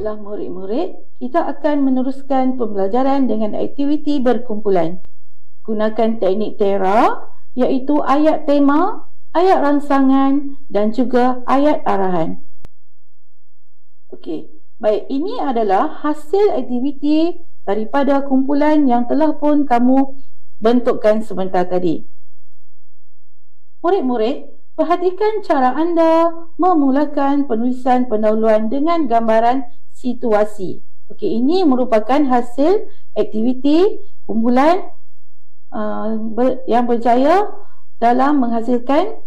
Baiklah murid-murid, kita akan meneruskan pembelajaran dengan aktiviti berkumpulan. Gunakan teknik TERA, iaitu ayat tema, ayat rangsangan dan juga ayat arahan. Okey, baik, ini adalah hasil aktiviti daripada kumpulan yang telah pun kamu bentukkan sebentar tadi. Murid-murid, perhatikan cara anda memulakan penulisan pendahuluan dengan gambaran situasi. Okey, ini merupakan hasil aktiviti kumpulan yang berjaya dalam menghasilkan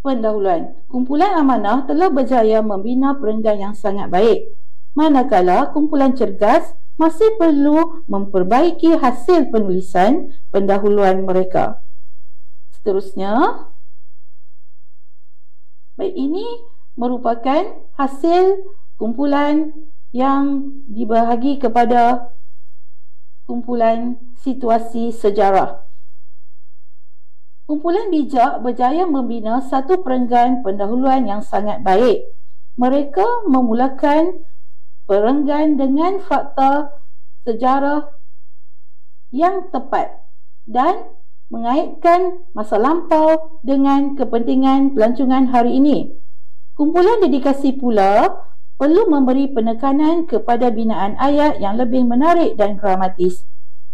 pendahuluan. Kumpulan amanah telah berjaya membina perenggan yang sangat baik, manakala kumpulan cergas masih perlu memperbaiki hasil penulisan pendahuluan mereka. Seterusnya, baik, ini merupakan hasil kumpulan yang dibahagi kepada kumpulan situasi sejarah. Kumpulan bijak berjaya membina satu perenggan pendahuluan yang sangat baik. Mereka memulakan perenggan dengan fakta sejarah yang tepat dan mengaitkan masa lampau dengan kepentingan pelancongan hari ini. Kumpulan dedikasi pula perlu memberi penekanan kepada binaan ayat yang lebih menarik dan dramatis.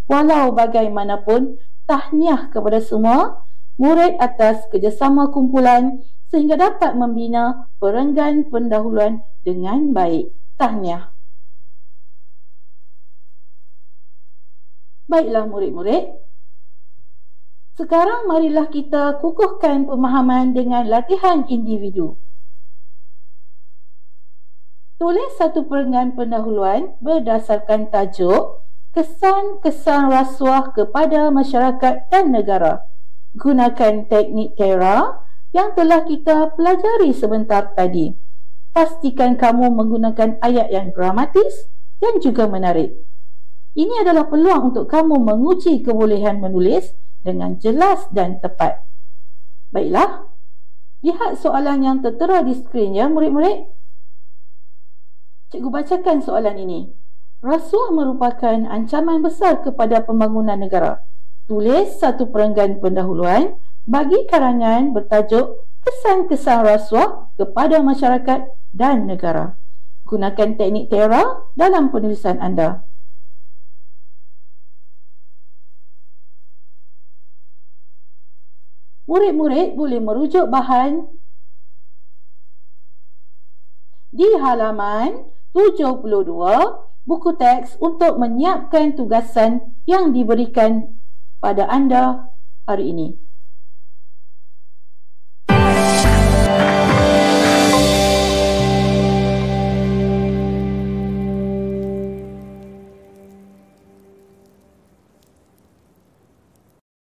Walau bagaimanapun, tahniah kepada semua murid atas kerjasama kumpulan sehingga dapat membina perenggan pendahuluan dengan baik. Tahniah. Baiklah murid-murid, sekarang marilah kita kukuhkan pemahaman dengan latihan individu. Tulis satu perenggan pendahuluan berdasarkan tajuk Kesan-kesan rasuah kepada masyarakat dan negara. Gunakan teknik TERA yang telah kita pelajari sebentar tadi. Pastikan kamu menggunakan ayat yang dramatis dan juga menarik. Ini adalah peluang untuk kamu menguji kebolehan menulis dengan jelas dan tepat. Baiklah, lihat soalan yang tertera di skrin ya murid-murid. Cikgu bacakan soalan ini. Rasuah merupakan ancaman besar kepada pembangunan negara. Tulis satu perenggan pendahuluan bagi karangan bertajuk Kesan-kesan rasuah kepada masyarakat dan negara. Gunakan teknik TERA dalam penulisan anda. Murid-murid boleh merujuk bahan di halaman 72 buku teks untuk menyiapkan tugasan yang diberikan pada anda hari ini.